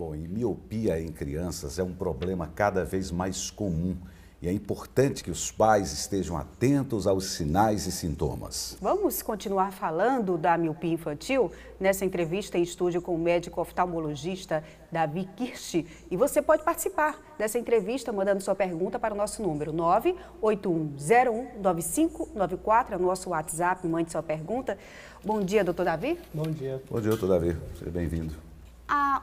Bom, e miopia em crianças é um problema cada vez mais comum e é importante que os pais estejam atentos aos sinais e sintomas. Vamos continuar falando da miopia infantil nessa entrevista em estúdio com o médico oftalmologista Davi Kirsch. E você pode participar dessa entrevista mandando sua pergunta para o nosso número 981019594, é o nosso WhatsApp, mande sua pergunta. Bom dia, doutor Davi. Bom dia. Bom dia, doutor Davi. Seja bem-vindo.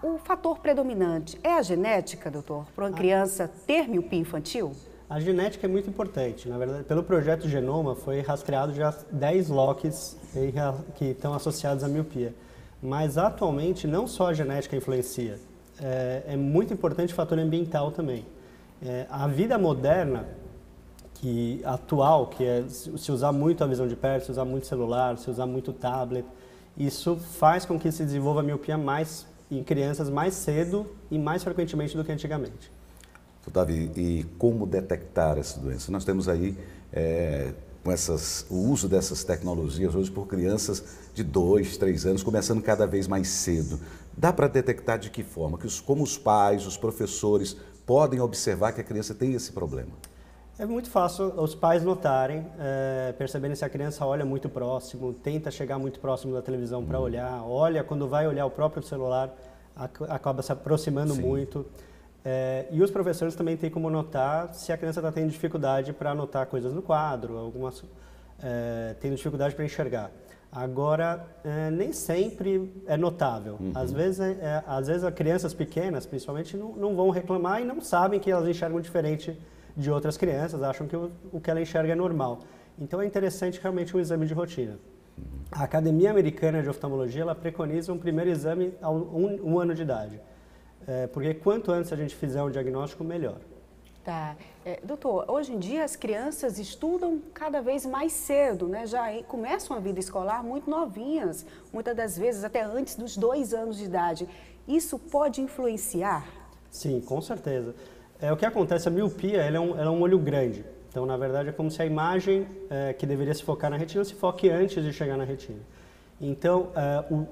O fator predominante é a genética, doutor, para uma criança ter miopia infantil? A genética é muito importante. Na verdade, pelo projeto Genoma foi rastreado já 10 LOCs que estão associados à miopia. Mas atualmente não só a genética influencia, é muito importante o fator ambiental também. A vida moderna, atual, que é se usar muito a visão de perto, se usar muito celular, se usar muito tablet, isso faz com que se desenvolva a miopia em crianças mais cedo e mais frequentemente do que antigamente. Davi, e como detectar essa doença? Nós temos aí o uso dessas tecnologias hoje por crianças de 2, 3 anos, começando cada vez mais cedo. Dá para detectar de que forma? Como os pais, os professores podem observar que a criança tem esse problema? É muito fácil os pais notarem, percebendo se a criança olha muito próximo, tenta chegar muito próximo da televisão para olhar, olha, quando vai olhar o próprio celular, acaba se aproximando muito. E os professores também têm como notar se a criança está tendo dificuldade para anotar coisas no quadro, tendo dificuldade para enxergar. Agora, nem sempre é notável. Às vezes as crianças pequenas, principalmente, não vão reclamar e não sabem que elas enxergam diferente de outras crianças, acham que o que ela enxerga é normal. Então é interessante realmente um exame de rotina. A Academia Americana de Oftalmologia ela preconiza um primeiro exame a um ano de idade. Porque quanto antes a gente fizer um diagnóstico, melhor. Tá. Doutor, hoje em dia as crianças estudam cada vez mais cedo, né? Já começam a vida escolar muito novinhas, muitas das vezes até antes dos 2 anos de idade. Isso pode influenciar? Sim, com certeza. O que acontece, a miopia ela é um olho grande. Então, na verdade, é como se a imagem que deveria se focar na retina se foque antes de chegar na retina. Então,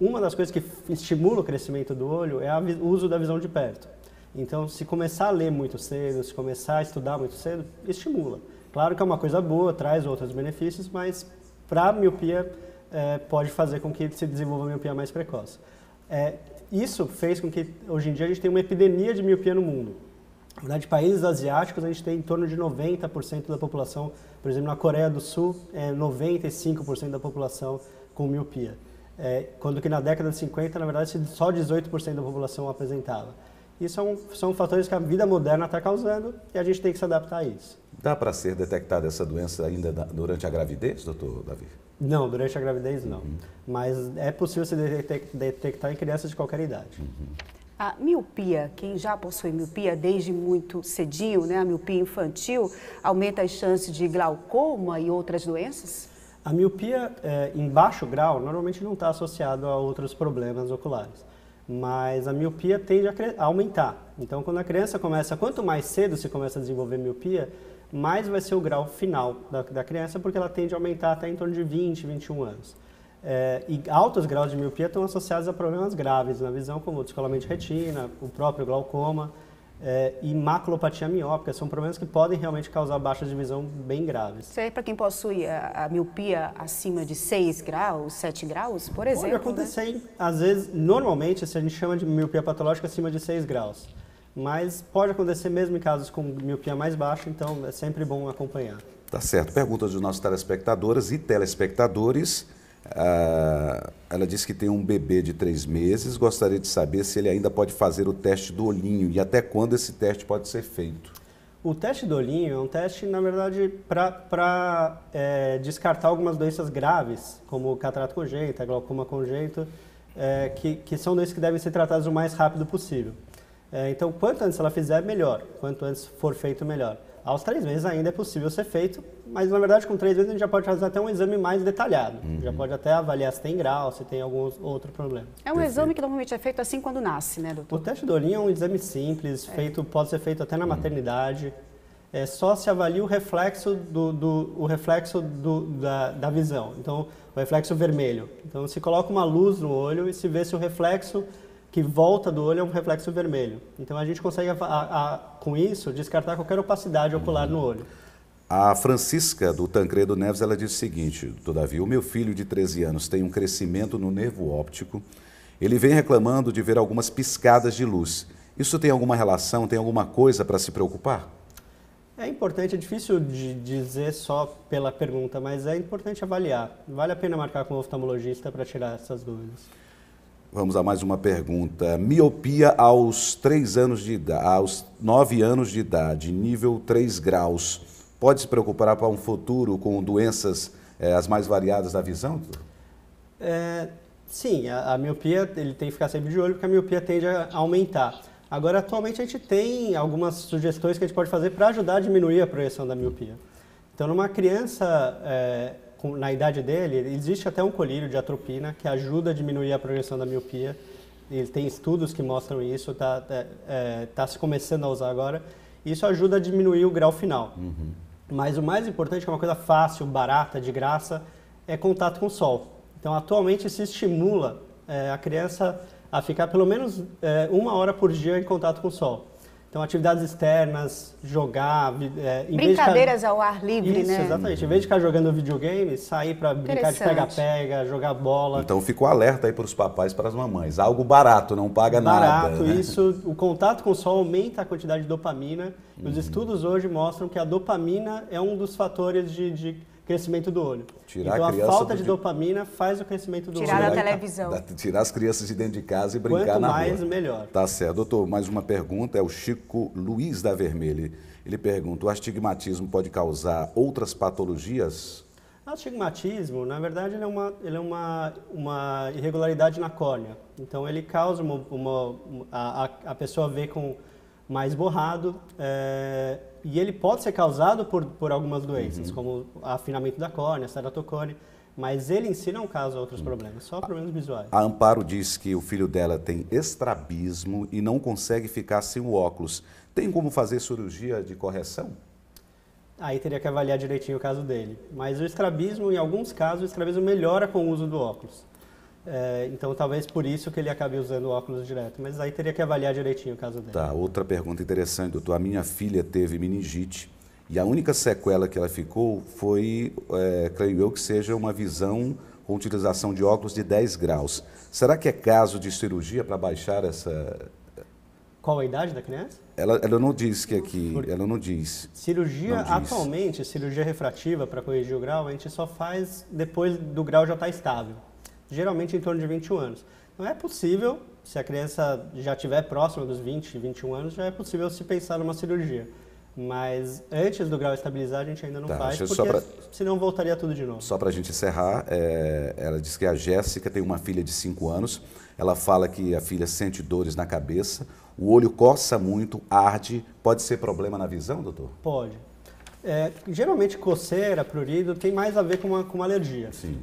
uma das coisas que estimula o crescimento do olho é o uso da visão de perto. Então, se começar a ler muito cedo, se começar a estudar muito cedo, estimula. Claro que é uma coisa boa, traz outros benefícios, mas para a miopia pode fazer com que se desenvolva a miopia mais precoce. Isso fez com que, hoje em dia, a gente tenha uma epidemia de miopia no mundo. Na verdade, países asiáticos, a gente tem em torno de 90% da população, por exemplo, na Coreia do Sul, 95% da população com miopia. Quando que na década de 50, na verdade, só 18% da população apresentava. Isso são fatores que a vida moderna está causando e a gente tem que se adaptar a isso. Dá para ser detectada essa doença ainda durante a gravidez, doutor Davi? Não, durante a gravidez não. Mas é possível se detectar em crianças de qualquer idade. A miopia, quem já possui miopia desde muito cedinho, né, a miopia infantil, aumenta as chances de glaucoma e outras doenças? A miopia em baixo grau normalmente não está associado a outros problemas oculares, mas a miopia tende a aumentar. Então, quando a criança quanto mais cedo se começa a desenvolver miopia, mais vai ser o grau final da criança, porque ela tende a aumentar até em torno de 20, 21 anos. E altos graus de miopia estão associados a problemas graves na visão, como o descolamento de retina, o próprio glaucoma e maculopatia miópica. São problemas que podem realmente causar baixas de visão bem graves. Isso aí é para quem possui a miopia acima de 6 graus, 7 graus, por exemplo? Pode acontecer, né? Às vezes, normalmente, a gente chama de miopia patológica acima de 6 graus. Mas pode acontecer mesmo em casos com miopia mais baixa, então é sempre bom acompanhar. Tá certo. Perguntas dos nossos telespectadoras e telespectadores. Ela disse que tem um bebê de 3 meses, gostaria de saber se ele ainda pode fazer o teste do olhinho e até quando esse teste pode ser feito. O teste do olhinho é um teste, na verdade, para descartar algumas doenças graves, como catarata congênita, glaucoma congênito, que são doenças que devem ser tratadas o mais rápido possível. Então, quanto antes ela fizer, melhor. Quanto antes for feito, melhor. Aos 3 meses ainda é possível ser feito, mas na verdade com 3 meses a gente já pode fazer até um exame mais detalhado. Já pode até avaliar se tem grau, se tem algum outro problema. É um exame que normalmente é feito assim quando nasce, né, doutor? O teste do olhinho é um exame simples, pode ser feito até na maternidade. Só se avalia o reflexo da visão, então o reflexo vermelho. Então se coloca uma luz no olho e se vê se o reflexo que volta do olho é um reflexo vermelho. Então a gente consegue, com isso, descartar qualquer opacidade ocular no olho. A Francisca, do Tancredo Neves, ela diz o seguinte: todavia, o meu filho de 13 anos tem um crescimento no nervo óptico. Ele vem reclamando de ver algumas piscadas de luz. Isso tem alguma relação, tem alguma coisa para se preocupar? É importante, é difícil de dizer só pela pergunta, mas é importante avaliar. Vale a pena marcar com o oftalmologista para tirar essas dúvidas. Vamos a mais uma pergunta. Miopia aos 3 anos de idade, aos 9 anos de idade, nível 3 graus. Pode se preocupar para um futuro com doenças as mais variadas da visão? Sim, a miopia ele tem que ficar sempre de olho porque a miopia tende a aumentar. Agora, atualmente, a gente tem algumas sugestões que a gente pode fazer para ajudar a diminuir a projeção da miopia. Então, numa criança, na idade dele, existe até um colírio de atropina que ajuda a diminuir a projeção da miopia. Ele tem estudos que mostram isso, está se começando a usar agora. Isso ajuda a diminuir o grau final. Mas o mais importante, que é uma coisa fácil, barata, de graça, é contato com o sol. Então, atualmente, se estimula a criança a ficar pelo menos 1 hora por dia em contato com o sol. Então, atividades externas, jogar... brincadeiras ao ar livre, isso, né? Exatamente. Em vez de ficar jogando videogame, sair para brincar de pega-pega, jogar bola. Então, ficou alerta aí para os papais e para as mamães. Algo barato, não paga nada. Barato, né? Isso. O contato com o sol aumenta a quantidade de dopamina. Os estudos hoje mostram que a dopamina é um dos fatores de crescimento do olho. Então, a falta de dopamina faz o crescimento do olho. Tirar a televisão. Tirar as crianças de dentro de casa e brincar Quanto na mais, rua. melhor. Tá certo. Doutor, mais uma pergunta. É o Chico Luiz da Vermelha. Ele pergunta: o astigmatismo pode causar outras patologias? O astigmatismo, na verdade, ele é uma irregularidade na córnea. Então, ele causa a pessoa vê com mais borrado, e ele pode ser causado por algumas doenças, como afinamento da córnea, ceratocone, mas ele em si não causa outros problemas, só problemas visuais. A Amparo diz que o filho dela tem estrabismo e não consegue ficar sem o óculos. Tem como fazer cirurgia de correção? Aí teria que avaliar direitinho o caso dele. Mas o estrabismo, em alguns casos, o estrabismo melhora com o uso do óculos. Então, talvez por isso que ele acabe usando o óculos direto. Mas aí teria que avaliar direitinho o caso dele. Tá, outra pergunta interessante, doutor. A minha filha teve meningite e a única sequela que ela ficou foi, creio eu, que seja uma visão com utilização de óculos de 10 graus. Será que é caso de cirurgia para baixar essa... Qual a idade da criança? Ela não diz que aqui, ela não diz. Cirurgia, não diz. Atualmente, cirurgia refrativa para corrigir o grau, a gente só faz depois do grau já estar estável. Geralmente em torno de 21 anos. Não é possível, se a criança já estiver próxima dos 20, 21 anos, já é possível se pensar numa cirurgia. Mas antes do grau estabilizar, a gente ainda não faz, porque senão voltaria tudo de novo. Só para a gente encerrar, ela diz que a Jéssica tem uma filha de 5 anos, ela fala que a filha sente dores na cabeça, o olho coça muito, arde, pode ser problema na visão, doutor? Pode. Geralmente coceira, prurido, tem mais a ver com uma alergia. Sim.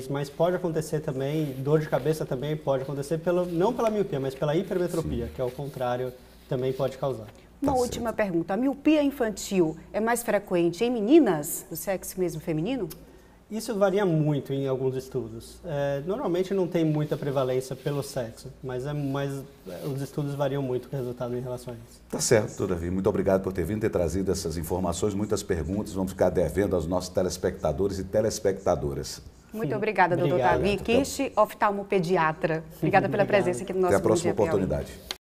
Mas pode acontecer também, dor de cabeça também pode acontecer, não pela miopia, mas pela hipermetropia, que é o contrário, também pode causar. Uma última pergunta. A miopia infantil é mais frequente em meninas, do sexo mesmo feminino? Isso varia muito em alguns estudos. Normalmente não tem muita prevalência pelo sexo, mas os estudos variam muito com o resultado em relação a isso. Tá certo, doutor Davi. Muito obrigado por ter vindo, ter trazido essas informações, muitas perguntas. Vamos ficar devendo aos nossos telespectadores e telespectadoras. Muito obrigada, doutor Davi Kishi, oftalmopediatra. Obrigada pela presença aqui no nosso Até a próxima Bom Dia oportunidade.